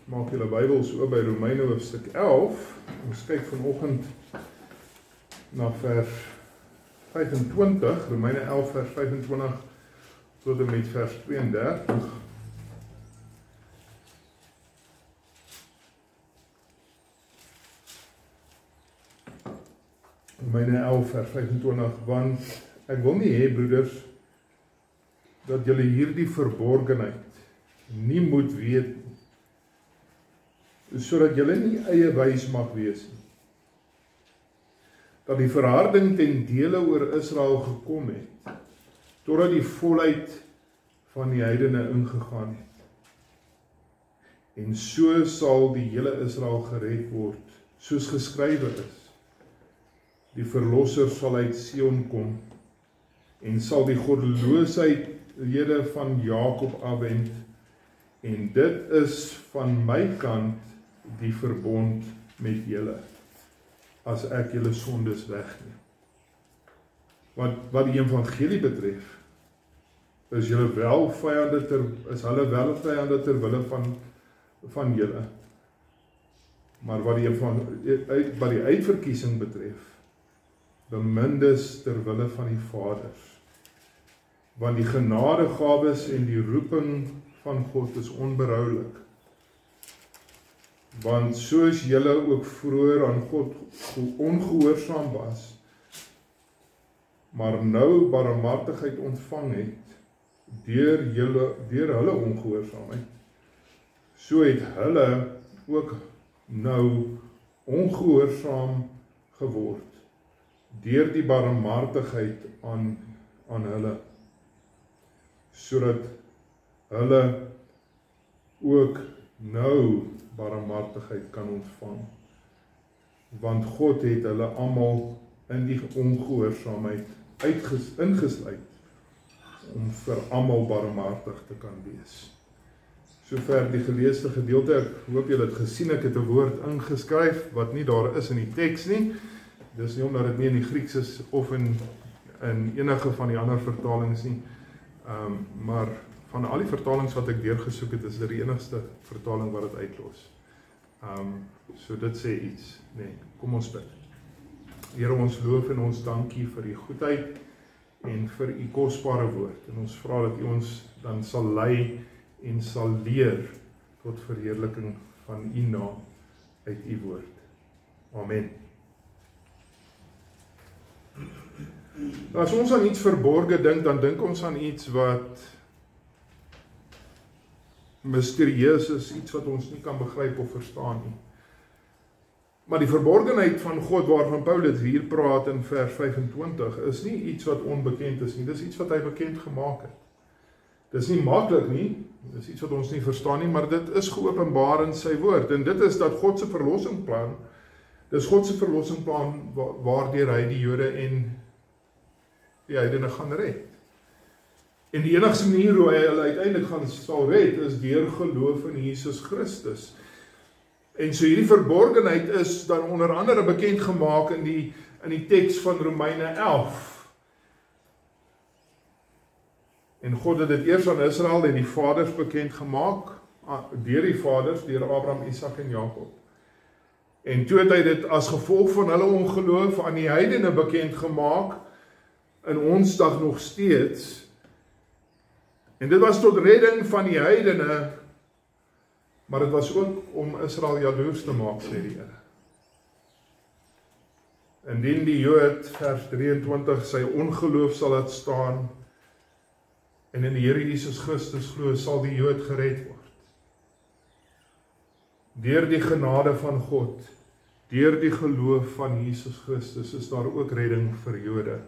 Maak julle Bybels oop by Romeine hoofstuk 11. Ons kyk vanoggend na vers 25, Romeine 11 vers 25 tot en met vers 32. Romeine 11 vers 25, want ek wil nie hê, broeders, dat julle hierdie verborgenheid nie moet weet, sodat julle nie eie wys mag wees nie. Dat die verharding ten dele oor Israel gekom het, totdat die volheid van die heidene ingegaan het. En so sal die hele Israel gered word, soos geskrywe is. Die verlosser sal uit Sion kom, en sal die goddelooshede van Jakob afwend, en dit is van my kant die verbond met julle, as ek julle sondes wegneem. Wat die evangelie betref, is hulle wel vyande ter wille van julle. Maar wat die uitverkiesing betref, bemindes ter wille van die vaders. Want die genadegawes en die roeping van God is onberoulik. Want soos julle ook vroeër aan God ongehoorsaam was, maar nou barmhartigheid ontvang het, deur hulle ongehoorsaamheid, so het hulle ook nou ongehoorsaam geword, deur die barmhartigheid aan hulle, sodat hulle ook nou barmhartigheid kan ontvang, want God het hulle almal in die ongehoorsaamheid ingesluit, om vir almal barmhartig te kan wees. Sover die geleesde gedeelte, ek hoop julle het gesien, ek het 'n woord ingeskryf, wat nie daar is in die teks nie, dis nie omdat dit nie in die Grieks is, of in enige van die ander vertalings nie, maar van al die vertalings wat ek deurgesoek het, is dit die enigste vertaling wat dit uitlos. So dit sê iets, nee, kom ons bid. Here, ons loof en ons dankie vir die goedheid en vir u kosbare woord. En ons vra dat u ons dan sal lei en sal leer tot verheerliking van u naam uit u woord. Amen. As ons aan iets verborge dink, dan dink ons aan iets wat mysterieus is, iets wat ons nie kan begryp of verstaan nie. Maar die verborgenheid van God, waarvan Paulus hier praat in vers 25, is nie iets wat onbekend is nie, dis iets wat hy bekend gemaak het. Dis nie maklik nie, dis iets wat ons nie verstaan nie, maar dit is geopenbaar in sy woord, en dit is dat God se verlossingsplan, dis God se verlossingsplan waardeur hy die Jode en die heidene gaan red. En die enigste manier hoe hy hulle uiteindelik sal red, is deur geloof in Jesus Christus. En so hierdie verborgenheid is dan onder andere bekend gemaak in die teks van Romeine 11. En God het dit eers aan Israel en die vaders bekend gemaak, deur die vaders, deur Abraham, Isak en Jakob. En toe het hy dit as gevolg van hulle ongeloof aan die heidene bekend gemaak, in ons dag nog steeds. En dit was tot redding van die heidene, maar dit was ook om Israel jaloers te maak, sê die Here. Indien die Jood, vers 23, sy ongeloof sal laat staan, en in die Here Jesus Christus glo, sal die Jood gered word. Deur die genade van God, deur die geloof van Jesus Christus, is daar ook redding vir Jode,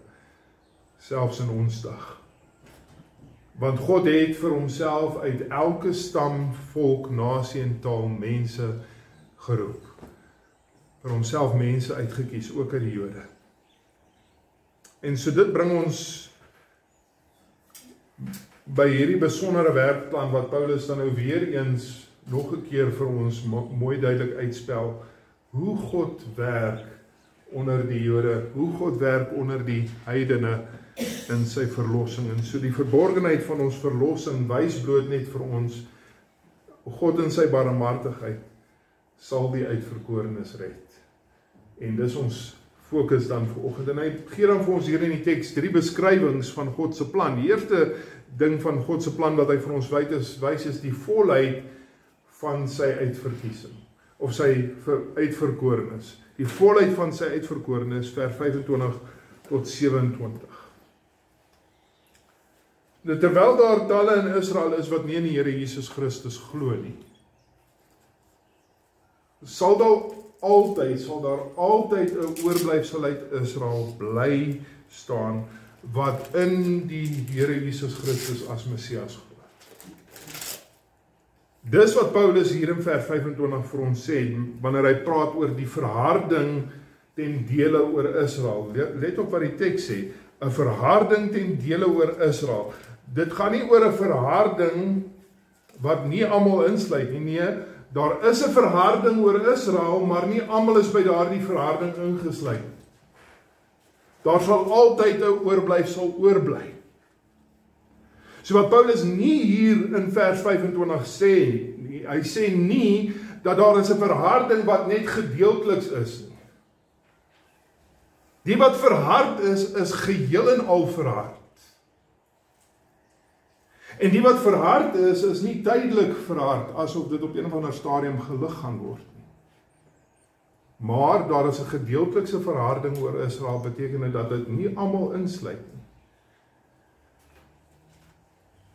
selfs in ons dag. Want God het vir homself uit elke stam, volk, nasie en taal mense geroep. Vir homself mense uitgekies, ook uit die Jode. En so dit bring ons by hierdie besondere werkplan wat Paulus dan nou weer eens nog 'n keer vir ons mooi duidelik uitspel, hoe God werk onder die Jode, hoe God werk onder die heidene in sy verlossing. En so die verborgenheid van ons verlossing wys bloot net vir ons God in sy barmhartigheid sal die uitverkorenes red. En dis ons fokus dan vanoggend. En hy gee dan vir ons hier in die teks 3 beskrywings van God se plan. Die eerste ding van God se plan wat hy vir ons wys is die volheid van sy uitverkiesing of sy uitverkorenes. Die volheid van sy uitverkorenes vers 25 tot 27. Terwyl daar talle in Israel is wat nie in die Here Jesus Christus glo nie, sal daar altyd 'n oorblyfsel uit Israel bly staan wat in die Here Jesus Christus as Messias glo. Dis wat Paulus hier in vers 25 vir ons sê, wanneer hy praat oor die verharding ten dele oor Israel. Let op wat die teks sê, 'n verharding ten dele oor Israel. Dit gaan nie oor 'n verharding wat nie almal insluit nie. Nee, daar is 'n verharding oor Israel, maar nie almal is by daardie verharding ingesluit. Daar sal altyd 'n oorblyfsel oorbly. So wat Paulus nie hier in vers 25 sê nie, hy sê nie dat daar is 'n verharding wat net gedeelteliks is nie. Die wat verhard is geheel en al verhard. En die wat verhard is nie tydelik verhard, asof dit op een of ander stadium gelig gaan word nie. Maar daar is 'n gedeeltelikse verharding oor Israel, beteken dit dat dit nie almal insluit nie.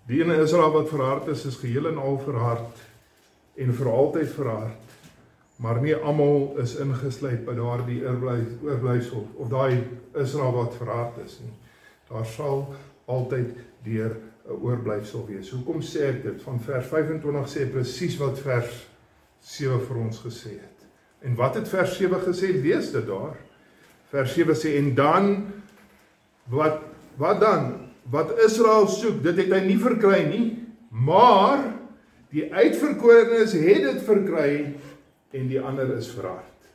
Die in Israel wat verhard is geheel en al verhard en vir altyd verhard, maar nie almal is ingesluit by daardie oorblyfsel of daai Israel wat verhard is nie. Daar sal altyd deur 'n oorblyfsel wees. Hoekom sê ek dit? Van vers 25 sê presies wat vers 7 vir ons gesê het. En wat het vers 7 gesê? Lees dit daar. Vers 7 sê, en dan, wat dan? Wat Israel soek, dit het hy nie verkry nie, maar die uitverkorenes het dit verkry en die ander is verhard.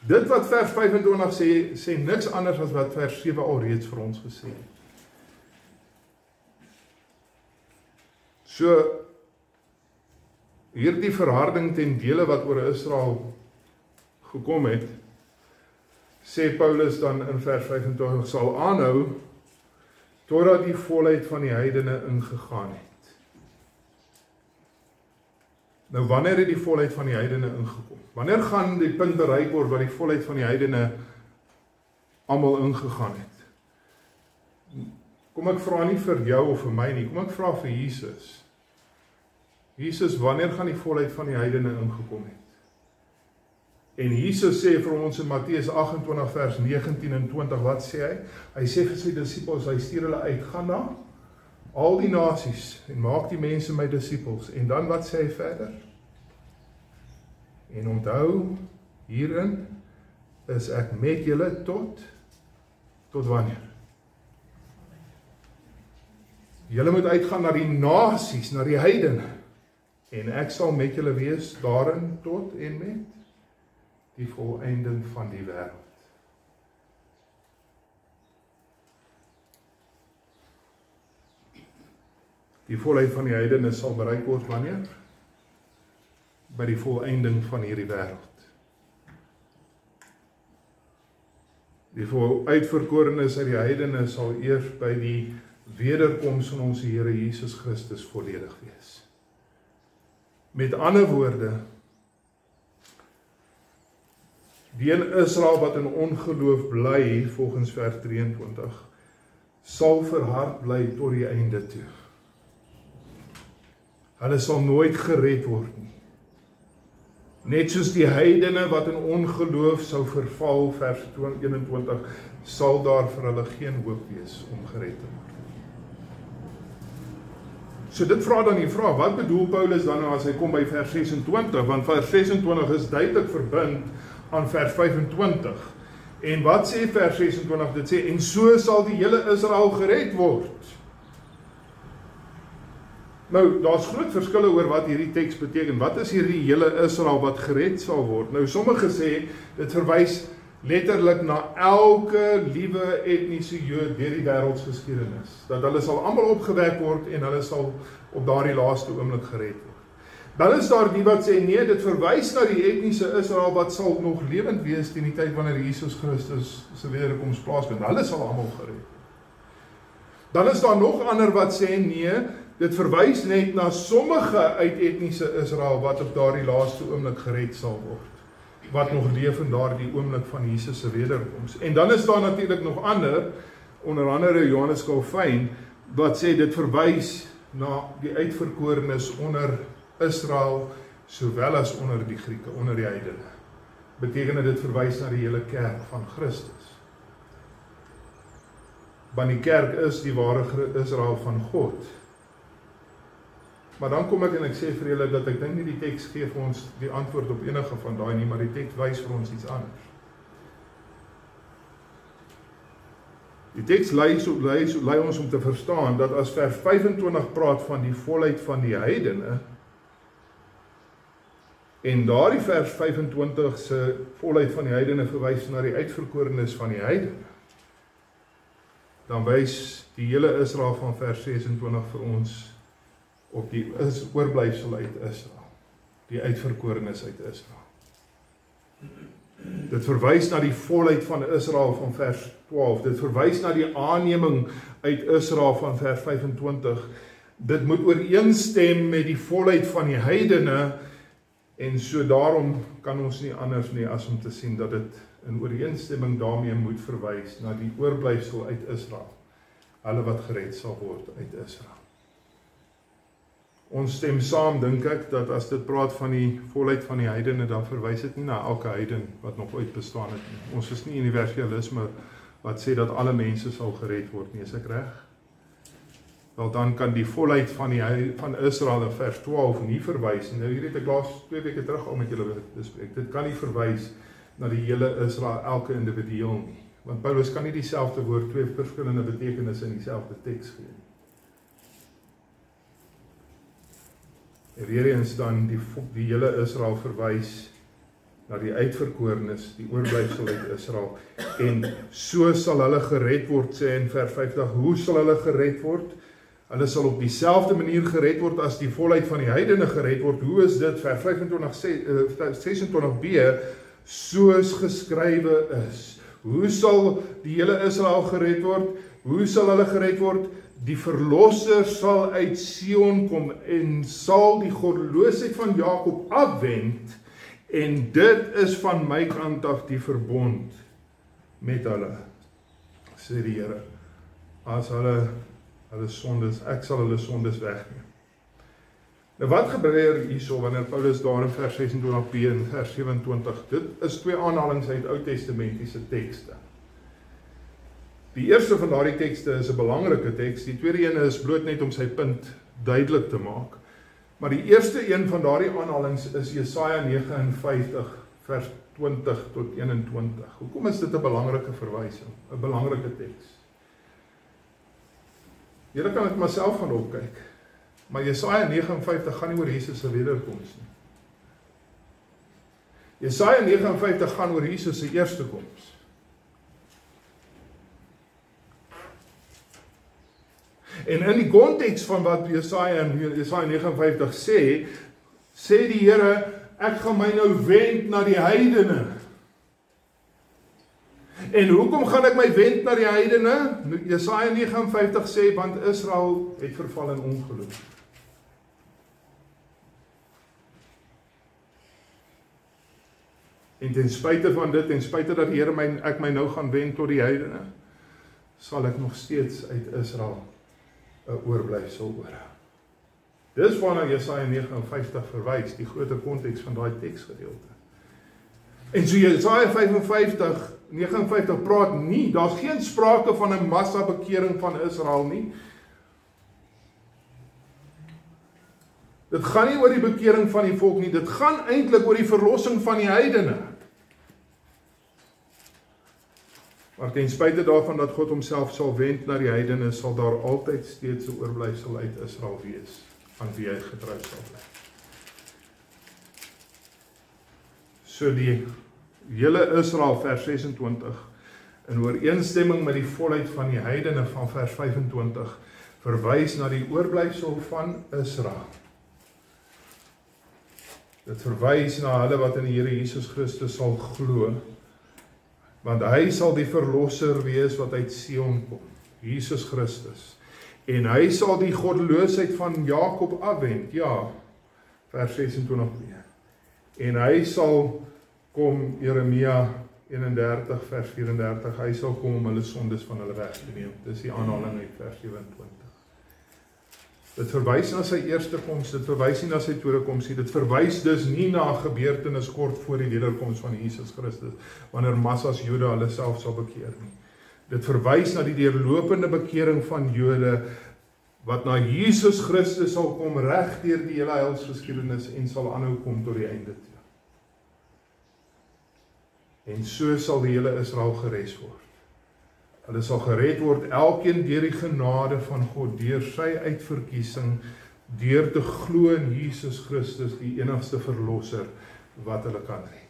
Dit wat vers 25 sê niks anders as wat vers 7 al reeds vir ons gesê het. So, hierdie verharding ten dele wat oor Israel gekom het, sê Paulus dan in vers 25, sal aanhou, totdat die volheid van die heidene ingegaan het. Nou, wanneer het die volheid van die heidene ingekom? Wanneer gaan die punt bereik word waar die volheid van die heidene almal ingegaan het? Kom ek vra nie vir jou of vir my nie, kom ek vra vir Jesus. Jesus, wanneer gaan die volheid van die heidene ingekom het? En Jesus sê vir ons in Matteus 28 vers 19 en 20, wat sê hy? Hy sê vir sy disippels, hy stuur hulle uit, gaan na al die nasies en maak die mense my disippels. En dan wat sê hy verder? En onthou, hierin is ek met julle tot wanneer? Julle moet uitgaan na die nasies, na die heidene. En ek sal met julle wees daarin tot en met die volëinding van die wêreld. Die volheid van die heidene sal bereik word wanneer? By die volëinding van hierdie wêreld. Die uitverkorenes uit die heidene sal eers by die wederkoms van ons Here Jesus Christus volledig wees. Met ander woorde, die in Israel wat in ongeloof bly, volgens vers 23, sal verhard bly tot die einde toe. Hulle sal nooit gered word nie. Net soos die heidene wat in ongeloof sou verval, vers 21, sal daar vir hulle geen hoop wees om gered te word. So dit vra dan die vraag, wat bedoel Paulus dan as hy kom by vers 26, want vers 26 is duidelik verbind aan vers 25. En wat sê vers 26? Dit sê, en so sal die hele Israel gered word. Nou, daar's groot verskille oor wat hierdie teks beteken. Wat is hierdie hele Israel wat gered sal word? Nou, sommige sê, dit verwys letterlik na elke liewe etniese Jood deur die wêreldsgeskiedenis. Dat hulle sal almal opgewek word en hulle sal op daardie laaste oomblik gered word. Dan is daar die wat sê, nee, dit verwys na die etniese Israel wat sal nog lewend wees teen die tyd wanneer Jesus Christus se wederkoms plaasvind. Hulle sal almal gered. Dan is daar nog ander wat sê, nee, dit verwys net na sommige uit etniese Israel wat op daardie laaste oomblik gered sal word. Wat nog leef in daardie oomblik van Jesus se wederkoms. En dan is daar natuurlik nog ander, onder andere Johannes Calvin, wat sê dit verwys na die uitverkorenes onder Israel, sowel as onder die Grieke, onder die heidene. Beteken dit verwys na die hele kerk van Christus. Want die kerk is die ware Israel van God. Maar dan kom ek en ek sê vir julle dat ek dink nie die teks gee vir ons die antwoord op enige van daai nie, maar die teks wys vir ons iets anders. Die teks lei ons om te verstaan dat as vers 25 praat van die volheid van die heidene, en daardie vers 25 se volheid van die heidene verwys na die uitverkorenes van die heidene, dan wys die hele Israel van vers 26 vir ons op die oorblyfsel uit Israel, die uitverkorenes uit Israel. Dit verwys na die volheid van Israel van vers 12, dit verwys na die aanneming uit Israel van vers 25, dit moet ooreenstem met die volheid van die heidene, en so daarom kan ons nie anders nie as om te sien dat dit in ooreenstemming daarmee moet verwys na die oorblyfsel uit Israel, hulle wat gered sal word uit Israel. Ons stem saam, dink ek, dat as dit praat van die volheid van die heidene, dan verwys dit nie na elke heiden wat nog ooit bestaan het nie. Ons is nie universalisme wat sê dat alle mense sal gered word nie, is ek reg? Wel, dan kan die volheid van Israel in vers 12 nie verwys nie. Nou hier het ek laas 2 weke terug al met julle bespreek. Dit kan nie verwys na die hele Israel, elke individueel nie. Want Paulus kan nie dieselfde woord 2 verskillende betekenisse in dieselfde teks gee nie. En weer eens dan die hele Israel verwys na die uitverkorenes, die oorblyfsel uit Israel. En so sal hulle gered word, sê in vers 50. Hoe sal hulle gered word? Hulle sal op dieselfde manier gered word as die volheid van die heidene gered word. Hoe is dit? Vers 26b, soos geskrywe is. Hoe sal die hele Israel gered word? Hoe sal hulle gered word? Die verlosser sal uit Sion kom en sal die goddeloosheid van Jakob afwend, en dit is van my kant af die verbond met hulle, sê die Here. As hulle sondes, ek sal hulle sondes wegneem. Nou wat gebeur hierso wanneer Paulus daar in vers 26b en vers 27, dit is 2 aanhalings uit Ou Testamentiese tekste. Die eerste van daardie tekste is 'n belangrike teks, die tweede een is bloot net om sy punt duidelik te maak. Maar die eerste een van daardie aanhalings is Jesaja 59 vers 20 tot 21. Hoekom is dit 'n belangrike verwysing, 'n belangrike teks? Julle kan dit maar self gaan opkyk. Maar Jesaja 59 gaan nie oor Jesus se wederkoms nie. Jesaja 59 gaan oor Jesus se eerste koms. En in die konteks van wat Jesaja 59 sê die Here, ek gaan my nou wend na die heidene. En hoekom gaan ek my wend na die heidene? Jesaja 59 sê, want Israel het verval in ongeloof. En ten spyte van dit, ten spyte dat die Here ek my nou gaan wend tot die heidene, sal ek nog steeds uit Israel 'n oorblyfsel oorhou. Dis waarna Jesaja 59 verwys, die groter konteks van daai teksgedeelte. En so Jesaja 59 praat nie, daar's geen sprake van 'n massa bekering van Israel nie. Dit gaan nie oor die bekering van die volk nie, dit gaan eintlik oor die verlossing van die heidene. Maar ten spyte daarvan dat God homself sal wend na die heidene, sal daar altyd steeds 'n oorblyfsel uit Israel wees, aan wie hy getrou sal bly. So die hele Israel, vers 26, in ooreenstemming met die volheid van die heidene van vers 25, verwys na die oorblyfsel van Israel. Dit verwys na hulle wat in die Here Jesus Christus sal glo, want hy sal die verlosser wees wat uit Sion kom, Jesus Christus. En hy sal die goddeloosheid van Jakob afwend, ja, vers 26 weer. En hy sal kom, Jeremia 31 vers 34, hy sal kom om hulle sondes van hulle weg te neem. Dis die aanhaling uit vers 27. Dit verwys na sy eerste koms, dit verwys nie na sy tweede koms nie, dit verwys dus nie na 'n gebeurtenis kort voor die wederkoms van Jesus Christus, wanneer massas Jode hulle self sal bekeer nie. Dit verwys na die deurlopende bekering van Jode, wat na Jesus Christus sal kom reg deur die hele heilsgeskiedenis en sal aanhou kom tot die einde toe. En so sal die hele Israel geres word. Hulle sal gered word, elkeen deur die genade van God, deur sy uitverkiesing, deur te glo in Jesus Christus, die enigste verlosser wat hulle kan red.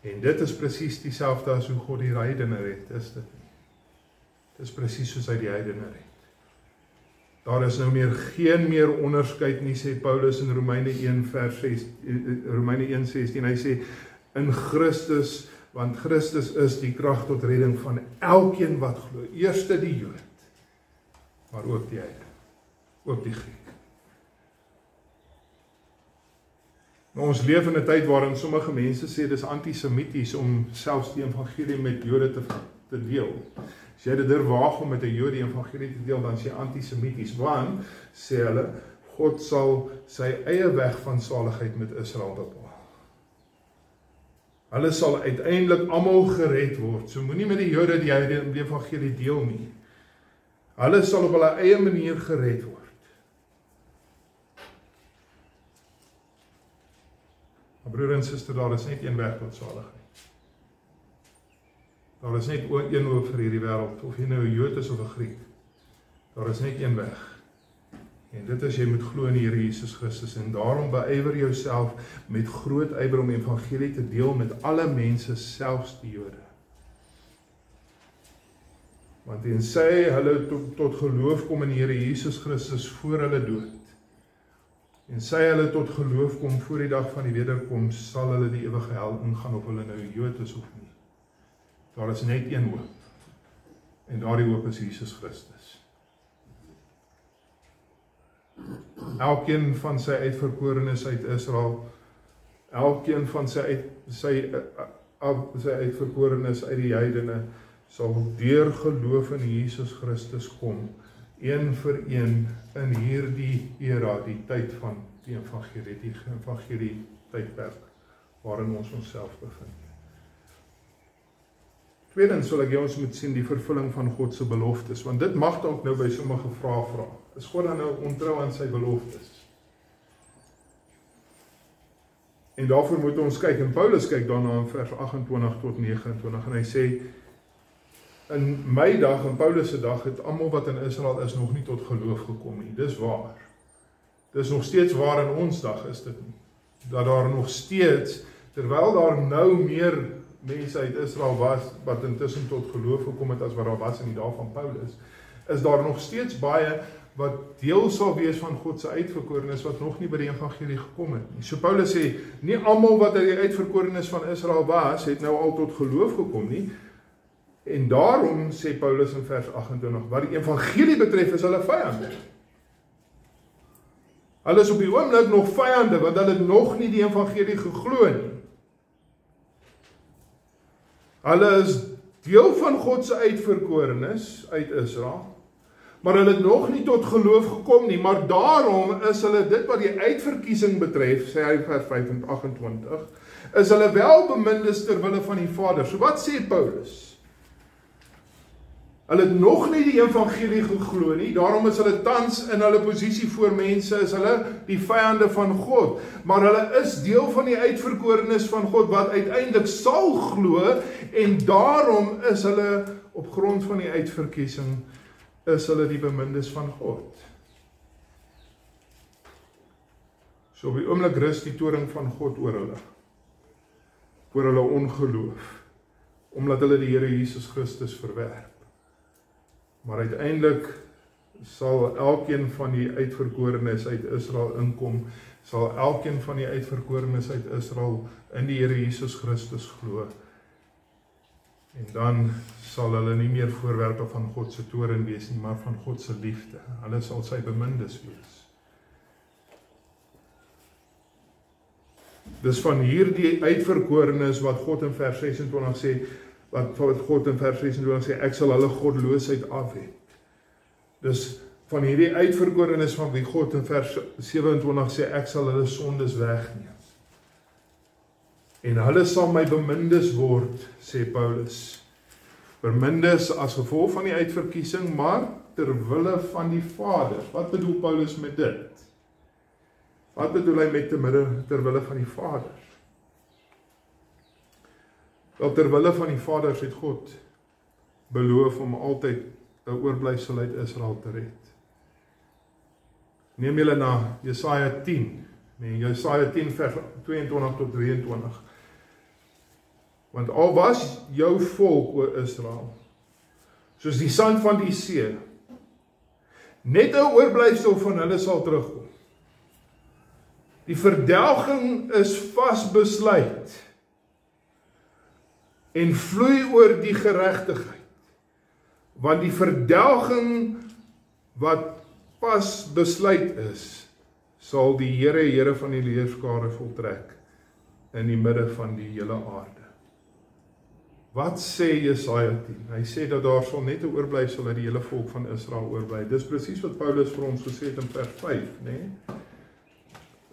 En dit is presies dieselfde as hoe God die heidene red, is dit nie? Dit is presies soos hy die heidene red. Daar is nou geen meer onderskeid nie, sê Paulus in Romeine 1:16, hy sê, in Christus, want Christus is die krag tot redding van elkeen wat glo, eerste die Jood, maar ook die heiden, ook die Griek. Maar ons leef in 'n tyd waarin sommige mense sê dis antisemities om selfs die evangelie met Jode te deel. As jy dit waag om met 'n Jood die evangelie te deel, dan is jy antisemities, want, sê hulle, God sal sy eie weg van saligheid met Israel bepaal. Hulle sal uiteindelik almal gered word, so moenie met die Jode die evangelie deel nie. Hulle sal op hulle eie manier gered word. Maar broer en suster, daar is net een weg tot saligheid. Daar is net een hoop vir hierdie wêreld, of jy nou 'n Jood is of 'n Griek. Daar is net een weg. En dit is jy moet glo in die Here Jesus Christus, en daarom beywer jouself met groot ywer om evangelie te deel met alle mense, selfs die Jode. Want tensy hulle tot geloof kom in die Here Jesus Christus voor hulle dood, en sy hulle tot geloof kom voor die dag van die wederkoms, sal hulle die ewige hel ingaan, of hulle nou Jood is of nie. Daar is net een hoop, en daardie hoop is Jesus Christus. Elkeen van sy uitverkorenes uit Israel, elkeen van sy uitverkorenes uit die heidene, sal deur geloof in Jesus Christus kom, een vir een in hierdie era, die tyd van die evangelie tydperk, waarin ons onsself bevind. Tweedens sal ek ons moet sien die vervulling van God se beloftes, want dit mag ook nou by sommige vrae vra. Is God dan nou ontrou aan sy beloftes? En daarvoor moet ons kyk, en Paulus kyk daarna in vers 28 tot 29, en hy sê, in my dag, in Paulus se dag, het almal wat in Israel is nog nie tot geloof gekom nie. Dis waar. Dis nog steeds waar in ons dag, is dit nie. Dat daar nog steeds, terwyl daar nou meer mense uit Israel was, wat intussen tot geloof gekom het as wat daar was in die dae van Paulus, is daar nog steeds baie wat deel sal wees van God se uitverkorenes wat nog nie by die evangelie gekom het nie. So Paulus sê, nie almal wat uit die uitverkorenes van Israel was, het nou al tot geloof gekom nie. En daarom sê Paulus in vers 28, wat die evangelie betref is hulle vyande. Hulle is op die oomblik nog vyande, want hulle het nog nie die evangelie geglo nie. Hulle is deel van God se uitverkorenes uit Israel, maar hulle het nog nie tot geloof gekom nie, maar daarom is hulle, dit wat die uitverkiesing betref, sê hy vers 28, is hulle welbemindes ter wille van die Vader. So wat sê Paulus? Hulle het nog nie die evangelie geglo nie, daarom is hulle tans in hulle posisie voor mense, is hulle die vyande van God, maar hulle is deel van die uitverkorenes van God, wat uiteindelik sal glo, en daarom is hulle op grond van die uitverkiesing, is hulle die bemindes van God. So op die oomblik rus die toring van God oor hulle ongeloof, omdat hulle die Here Jesus Christus verwerp. Maar uiteindelik sal elkeen van die uitverkorenes uit Israel inkom sal elkeen van die uitverkorenes uit Israel in die Here Jesus Christus glo. En dan sal hulle nie meer voorwerpe van God se toorn wees nie, maar van God se liefde. Hulle sal sy bemindes wees. Dis van hierdie uitverkorenes wat God in vers 26 sê, wat God in vers 26 sê, ek sal hulle godloosheid afwek. Dis van hierdie uitverkorenes van wie God in vers 27 sê, ek sal hulle sondes wegneem. En hulle sal my bemindes word, sê Paulus. Bemindes as gevolg van die uitverkiesing, maar terwille van die Vader. Wat bedoel Paulus met dit? Wat bedoel hy met terwille van die Vader? Wel, terwille van die Vader het God beloof om altyd 'n oorblyfsel uit Israel te red. Neem julle na Jesaja 10, Jesaja 10 vers 22 tot 23. Want al was jou volk, o Israel, soos die sand van die see, net 'n oorblyfsel van hulle sal terugkom. Die verdelging is vasbesluit en vloei oor die geregtigheid. Want die verdelging wat pas besluit is, sal die Here van die leerskare voltrek in die midde van die hele aarde. Wat sê Jesaja 10? Hy sê dat daar sal net 'n oorblyfsel uit die hele volk van Israel oorbly. Dis presies wat Paulus vir ons gesê het in vers 5, né?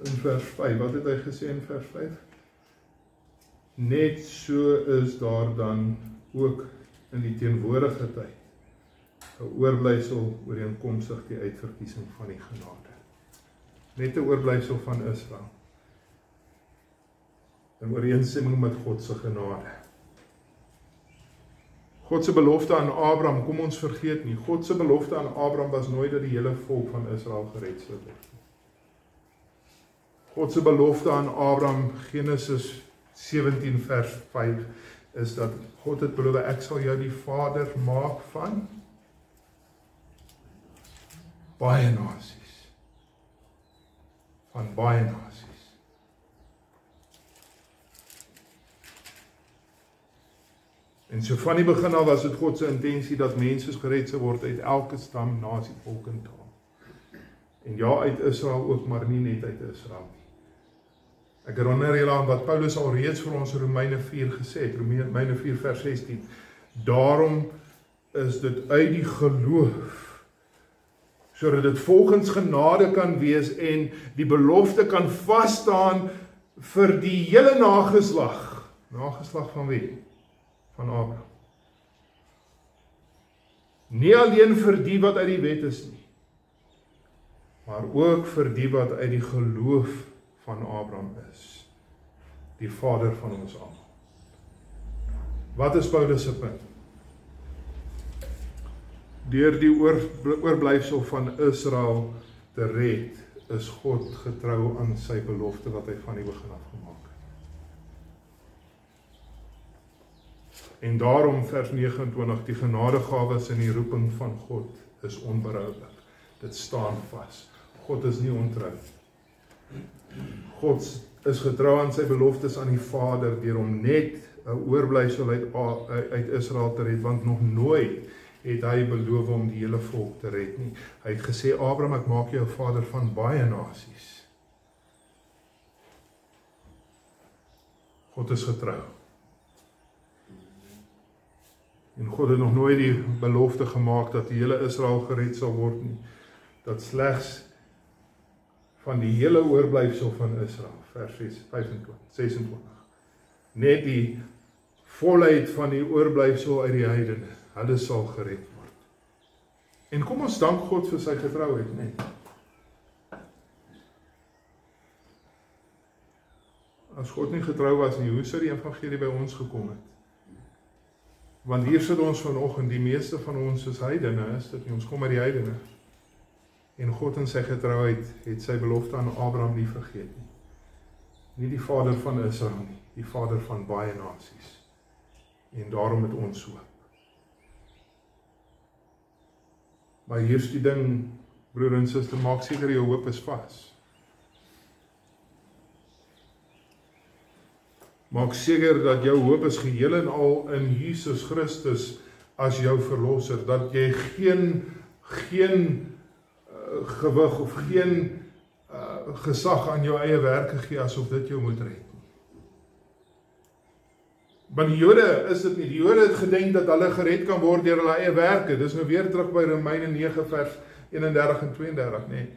In vers 5, wat het hy gesê in vers 5? Net so is daar dan ook in die teenwoordige tyd 'n oorblyfsel ooreenkomstig die uitverkiesing van die genade. Net 'n oorblyfsel van Israel. In ooreenstemming met God se genade. God se belofte aan Abraham, kom ons vergeet nie, God se belofte aan Abraham was nooit dat die hele volk van Israel gered sou word. God se belofte aan Abraham, Genesis 17 vers 5, is dat God het beloof, ek sal jou die vader maak van baie nasies. Van baie nasies. En so van die begin af was dit God se intensie dat mense gered sou word uit elke stam, nasie, volk en taal. En ja, uit Israel ook, maar nie net uit Israel nie. Ek herinner julle aan wat Paulus al reeds vir ons in Romeine 4 gesê het, Romeine 4 vers 16. Daarom is dit uit die geloof, sodat dit volgens genade kan wees en die belofte kan vasstaan vir die hele nageslag. Nageslag van wie? Van Abraham. Nie alleen vir die wat uit die wet is nie, maar ook vir die wat uit die geloof van Abraham is. Die vader van ons almal. Wat is Paulus se punt? Deur die oorblyfsel van Israel te red, is God getrou aan sy belofte wat hy van die begin af gemaak het. En daarom vers 29, die genadegawes en die roeping van God is onberouwlik. Dit staan vas. God is nie ontrou. God is getrou aan sy beloftes aan die Vader deur om net 'n oorblyfsel uit Israel te red, want nog nooit het hy beloof om die hele volk te red nie. Hy het gesê, Abraham, ek maak jou 'n vader van baie nasies. God is getrou. En God het nog nooit die belofte gemaak dat die hele Israel gered sal word nie. Dat slegs van die hele oorblyfsel van Israel, vers 26, net die volheid van die oorblyfsel uit die heidene, hulle sal gered word. En kom ons dank God vir sy getrouheid, nee. As God nie getrou was nie, hoe sou die evangelie by ons gekom het? Want hier sit ons vanoggend, die meeste van ons is heidene, is dit nie, ons kom uit die heidene. En God in sy getrouheid het sy belofte aan Abraham nie vergeet nie. Nie die vader van Israel nie, die vader van baie nasies. En daarom het ons hoop. Maar hier's die ding, broer en suster, maak seker jou hoop is vas. Maak seker dat jou hoop is geheel en al in Jesus Christus as jou verlosser, dat jy geen gewig of geen gesag aan jou eie werke gee asof dit jou moet red. Maar die Jode is dit nie. Die Jode het gedink dat hulle gered kan word deur hulle eie werke. Dis nou weer terug by Romeine 9 vers 31 en 32, nee.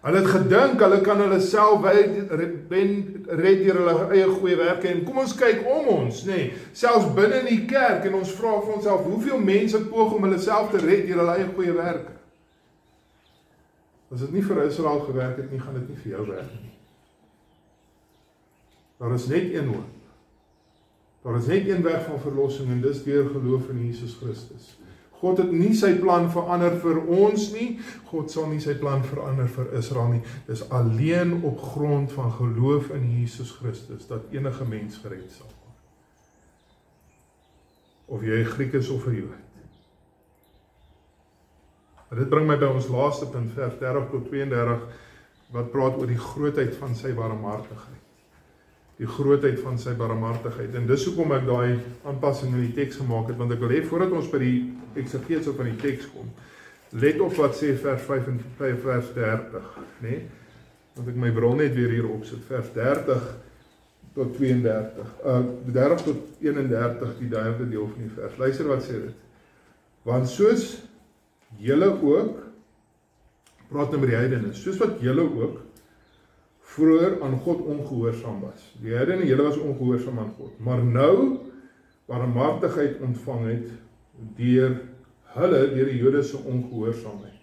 Hulle het gedink hulle kan hulle self red deur hulle eie goeie werke. En kom ons kyk om ons, nee. Selfs binne in die kerk, en ons vra vir onsself, hoeveel mense poog om hulle self te red deur hulle eie goeie werke? As dit nie vir Israel gewerk het nie, gaan dit nie vir jou werk nie. Daar is net een hoop. Daar is net een weg van verlossing en dis deur geloof in Jesus Christus. God het nie sy plan verander vir ons nie, God sal nie sy plan verander vir Israel nie. Dis alleen op grond van geloof in Jesus Christus dat enige mens gered sal word. Of jy 'n Griek is of 'n Jood. En dit bring my by ons laaste punt, vers 30 tot 32, wat praat oor die grootheid van sy barmhartigheid. Die grootheid van sy barmhartigheid. En dis hoekom ek daai aanpassing in die teks gemaak het, want ek wil hê voordat ons by die eksegese van die teks kom, let op wat sê vers 5 en vers 30, nee? Want ek my bril net weer hier opsit, vers 30 tot 32, 30 tot 31, die derde deel van die vers. Luister wat sê dit. Want soos julle ook, praat nou met die heidene, soos wat julle ook vroeër aan God ongehoorsaam was. Die heidene, julle was ongehoorsaam aan God, maar nou barmhartigheid ontvang het deur die Jode se ongehoorsaamheid.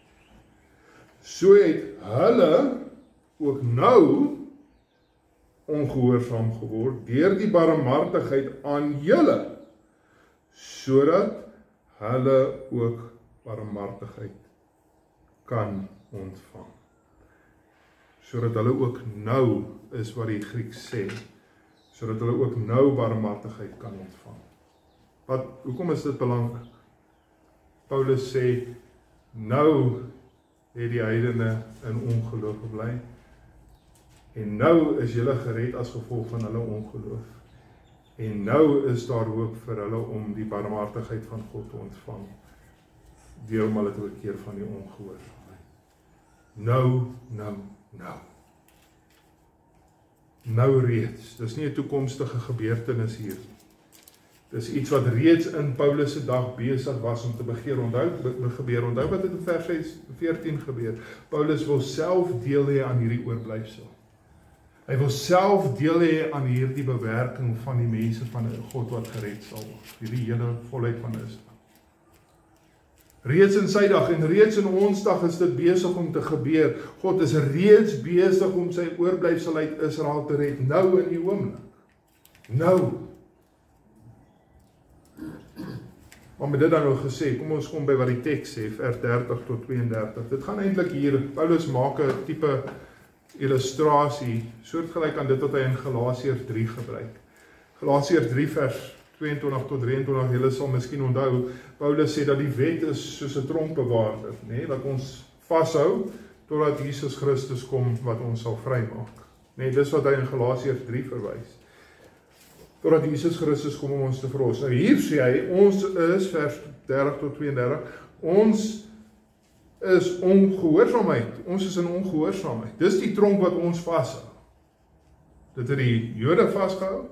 So het hulle ook nou ongehoorsaam geword deur die barmhartigheid aan julle, sodat hulle ook barmhartigheid kan ontvang. Sodat hulle ook nou, is wat die Griek sê, sodat hulle ook nou barmhartigheid kan ontvang. Hoekom is dit belangrik? Paulus sê, nou het die heidene in ongeloof gebly, en nou is julle gered as gevolg van hulle ongeloof. En nou is daar hoop vir hulle om die barmhartigheid van God te ontvang, deur om hulle te bekeer van die ongehoorsaamheid. Nou reeds, dis nie 'n toekomstige gebeurtenis hier. Dis iets wat reeds in Paulus se dag besig was om te onthou wat het in vers 14 gebeur. Paulus wil self deel hê aan hierdie oorblyfsel. Hy wil self deel hê aan hierdie bewerking van die mense van God wat gered sal word, hierdie hele volheid van Israel. Reeds in sy dag en reeds in ons dag is dit besig om te gebeur. God is reeds besig om sy oorblyfsel uit Israel te red, nou in die oomblik. Nou. Maar met dit dan nou gesê, kom ons kom by wat die teks sê, vers 30 tot 32. Dit gaan eintlik hier, Paulus maak 'n tipe illustrasie, soortgelyk aan dit wat hy in Galasiërs 3 gebruik. Galasiërs 3 vers 22 tot 23, julle sal miskien onthou, Paulus sê dat die wet is soos 'n tronkbewaarder, nee, wat ons vashou, totdat Jesus Christus kom, wat ons sal vrymaak. Nee, dis wat hy in Galasiërs 3 verwys. Totdat Jesus Christus kom om ons te verlos. Nou hier sê hy, ons is, vers 30 tot 32, ons is ongehoorsaamheid, ons is in ongehoorsaamheid. Dis die tronk wat ons vashou. Dit het die Jode vasgehou,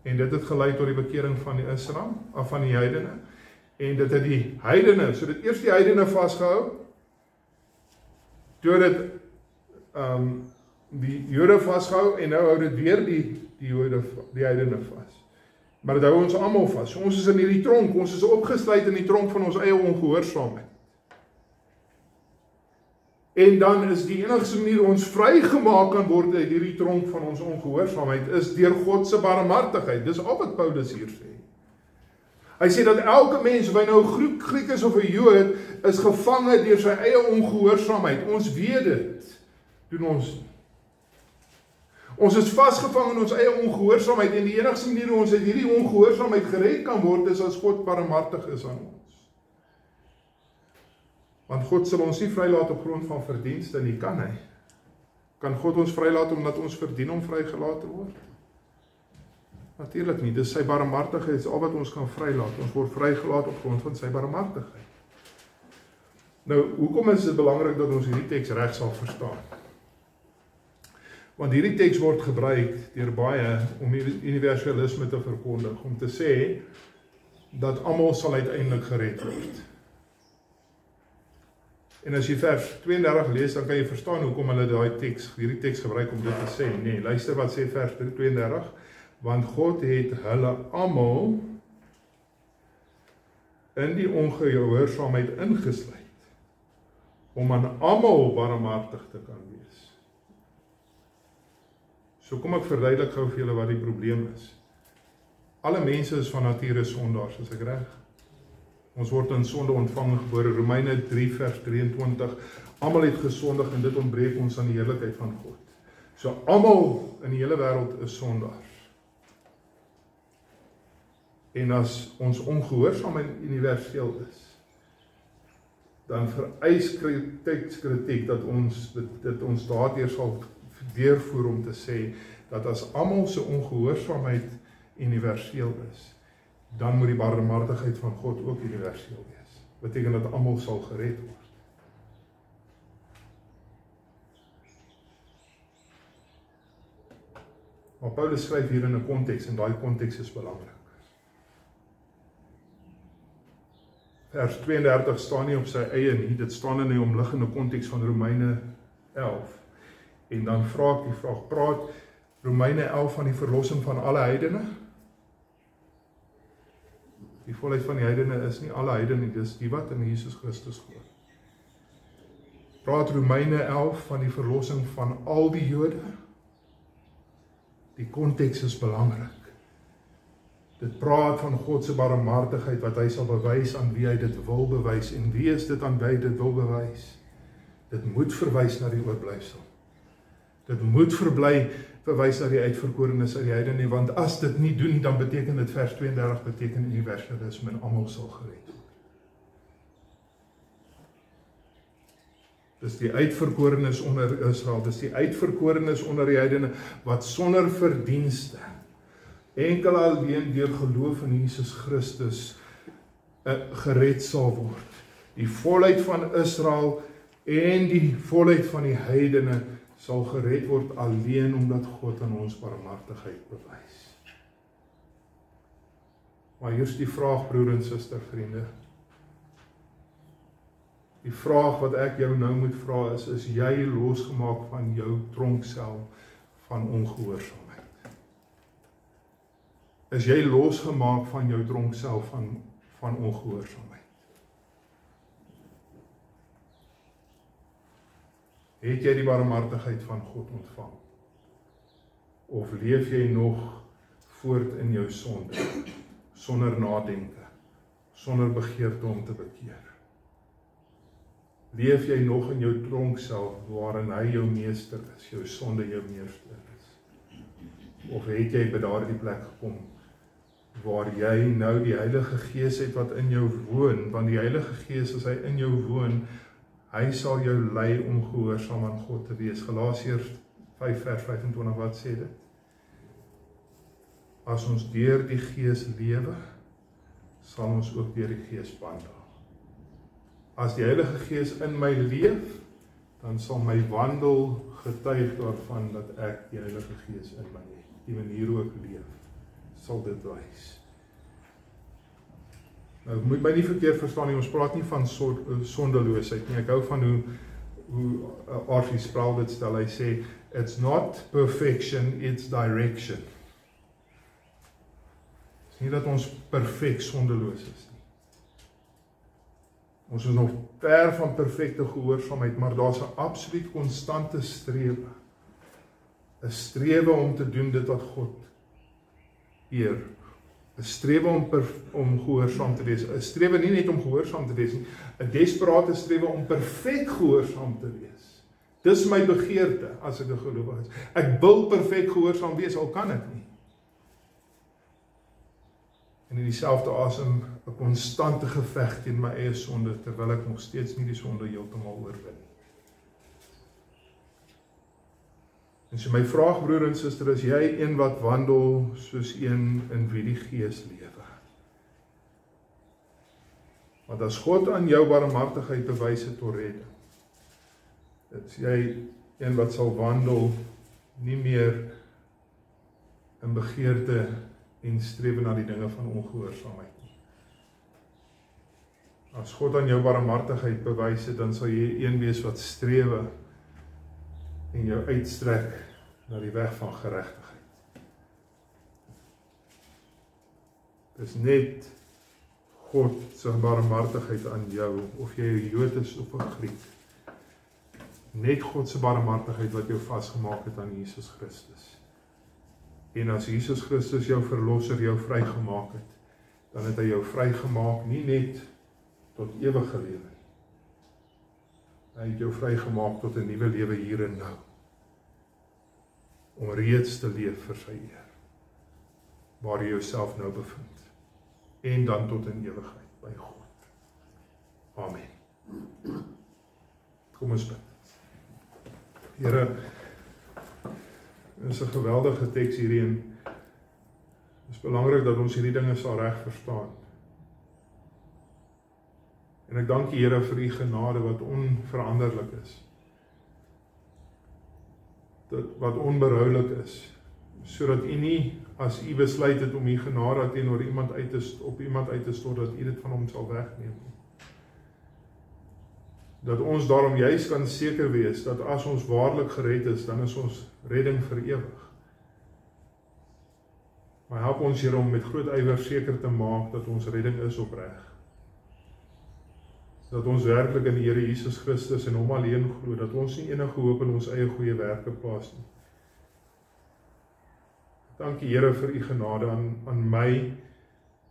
en dit het gelei tot die bekering van die Israel, of van die heidene, en dit het die heidene, so dit eers die heidene vasgehou, toe dit die Jode vasgehou, en nou hou dit weer die heidene vas. Maar dit hou ons almal vas, so ons is in hierdie tronk, ons is opgesluit in die tronk van ons eie ongehoorsaamheid. En dan is die enigste manier ons vrygemaak kan word uit hierdie tronk van ons ongehoorsaamheid, is deur God se barmhartigheid. Dis al wat Paulus hier sê. Hy sê dat elke mens, of hy nou Griek is of 'n Jood, is gevange deur sy eie ongehoorsaamheid. Ons weet dit, doen ons nie. Ons is vasgevang in ons eie ongehoorsaamheid, en die enigste manier hoe ons uit hierdie ongehoorsaamheid gered kan word, is as God barmhartig is aan ons. Want God sal ons nie vrylaat op grond van verdienste nie, kan hy? Kan God ons vrylaat omdat ons verdien om vrygelaat te word? Natuurlik nie, dis sy barmhartigheid, is al wat ons kan vrylaat. Ons word vrygelaat op grond van sy barmhartigheid. Nou, hoekom is dit belangrik dat ons hierdie teks reg sal verstaan? Want hierdie teks word gebruik deur baie om universalisme te verkondig, om te sê dat almal sal uiteindelik gered word. En as jy vers 32 lees, dan kan jy verstaan hoekom hulle hierdie teks gebruik om dit te sê. Nee, luister wat sê vers 32, want God het hulle almal in die ongehoorsaamheid ingesluit, om aan almal barmhartig te kan wees. So kom ek verduidelik gou vir julle wat die probleem is. Alle mense is van nature sondaars, is ek reg? Ons word in sonde ontvang gebore, Romeine 3 vers 23, almal het gesondig en dit ontbreek ons aan die heerlikheid van God. So almal in die hele wêreld is sondaars. En as ons ongehoorsaam en universeel is, dan vereis kritiek dat ons daardeur sal deurvoer om te sê, dat as almal se ongehoorsaamheid universeel is, dan moet die barmhartigheid van God ook universeel wees. Beteken dat almal sal gered word. Maar Paulus skryf hier in 'n konteks, en daai konteks is belangrik. Vers 32 staan nie op sy eie nie, dit staan in die omliggende konteks van Romeine 11. En dan vra ek die vraag, praat Romeine 11 van die verlossing van alle heidene? Die volheid van die heidene is nie alle heidene, dis die wat in Jesus Christus glo. Praat Romeine 11 van die verlossing van al die Jode? Die konteks is belangrik. Dit praat van God se barmhartigheid wat hy sal bewys aan wie hy dit wil bewys. En wie is dit aan wie hy dit wil bewys? Dit moet verwys na die oorblyfsel. Dit moet verwys na die uitverkorenes uit die heidene, want as dit nie doen nie, dan beteken dit vers 32 beteken universalisme en almal sal gered word. Dis die uitverkorenes onder Israel, dis die uitverkorenes onder die heidene wat sonder verdienste enkel alleen deur geloof in Jesus Christus gered sal word. Die volheid van Israel en die volheid van die heidene sal gered word alleen omdat God aan ons barmhartigheid bewys. Maar hier's die vraag, broer en suster, vriende. Die vraag wat ek jou nou moet vra is jy losgemaak van jou tronksel van ongehoorsaamheid? Is jy losgemaak van jou tronksel van ongehoorsaamheid? Het jy die barmhartigheid van God ontvang? Of leef jy nog voort in jou sonde, sonder nadenke, sonder begeerte om te bekeer? Leef jy nog in jou tronksel waarin hy jou meester is, jou sonde jou meester is? Of het jy by daardie plek gekom waar jy nou die Heilige Gees het wat in jou woon, want die Heilige Gees, as hy in jou woon, hy sal jou lei om gehoorsaam aan God te wees. Galasiërs 5 vers 25, wat sê dit? As ons deur die Gees lewe, sal ons ook deur die Gees wandel. As die Heilige Gees in my leef, dan sal my wandel getuig daarvan dat ek die Heilige Gees in my het. Die manier hoe ek leef, sal dit wys. Nou, moet my nie verkeerd verstaan nie, ons praat nie van sondeloosheid nie. Ek hou van hoe R.C. Sproul dit stel, hy sê, it's not perfection, it's direction. Het is nie dat ons perfek sondeloos is nie. Ons is nog ver van perfekte gehoorsaamheid, maar daar's 'n absoluut konstante strewe. 'n strewe om te doen dit wat God eer. 'n strewe om gehoorsaam te wees. 'n strewe nie net om gehoorsaam te wees nie, 'n desperate strewe om perfek gehoorsaam te wees. Dis my begeerte as ek 'n gelowige is. Ek wil perfek gehoorsaam wees, al kan ek nie. En in dieselfde asem 'n konstante geveg teen my eie sonde, terwyl ek nog steeds nie die sonde heeltemal oorwin nie. En so my vraag, broer en suster, is jy een wat wandel soos een in wie die Gees lewe? Want as God aan jou barmhartigheid bewys het tot redding, is jy een wat sal wandel nie meer in begeerte en strewe na die dinge van ongehoorsaamheid nie. As God aan jou barmhartigheid bewys het, dan sal jy een wees wat strewe en jou uitstrek na die weg van geregtigheid. Dis net God se barmhartigheid aan jou, of jy 'n Jood is of 'n Griek. Net God se barmhartigheid wat jou vasgemaak het aan Jesus Christus. En as Jesus Christus jou verlosser jou vrygemaak het, dan het hy jou vrygemaak nie net tot ewige lewe. Hy het jou vrygemaak tot 'n nuwe lewe hier en nou. Om reeds te leef vir sy eer. Waar jy jouself nou bevind. En dan tot in ewigheid by God. Amen. Kom ons bid. Here, dit is 'n geweldige teks hierin. Het is belangrik dat ons hierdie dinge sal reg verstaan. En ek dank U, Here, vir U genade wat onveranderlik is. Wat onberoulik is, sodat U nie, as U besluit het om U genade teenoor iemand op iemand uit te stort, dat U dit van hom sal wegneem. Dat ons daarom juis kan seker wees, dat as ons waarlik gered is, dan is ons redding vir ewig. Maar help ons, Here, om met groot ywer seker te maak, dat ons redding is opreg. Dat ons werklik in die Here Jesus Christus en hom alleen glo, dat ons nie enige hoop in ons eie goeie werke plaas nie. Dankie, Here, vir U genade aan my,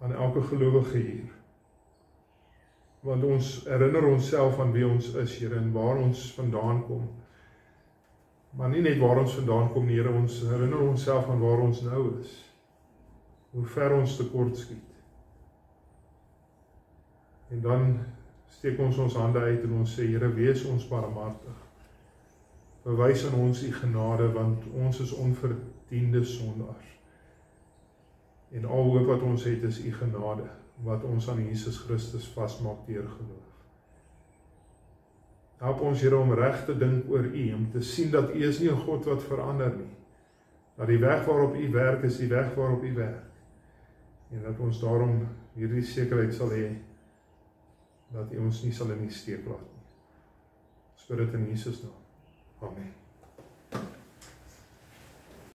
aan elke gelowige hier. Want ons herinner onsself aan wie ons is, Here, en waar ons vandaan kom. Maar nie net waar ons vandaan kom, Here, ons herinner onsself aan waar ons nou is. Hoe ver ons tekort skiet. En dan steek ons hande uit en ons sê, Here, wees ons barmhartig. Bewys aan ons U genade, want ons is onverdiende sondaars. En al hoop wat ons het is U genade, wat ons aan Jesus Christus vasmaak deur geloof. Help ons, Here, om reg te dink oor U, om te sien dat U is nie 'n God wat verander nie. Dat die weg waarop U werk is die weg waarop U werk. En dat ons daarom hierdie sekerheid sal hê, dat U ons nie sal in die steek laat nie. Ons bid dit in Jesus naam. Amen.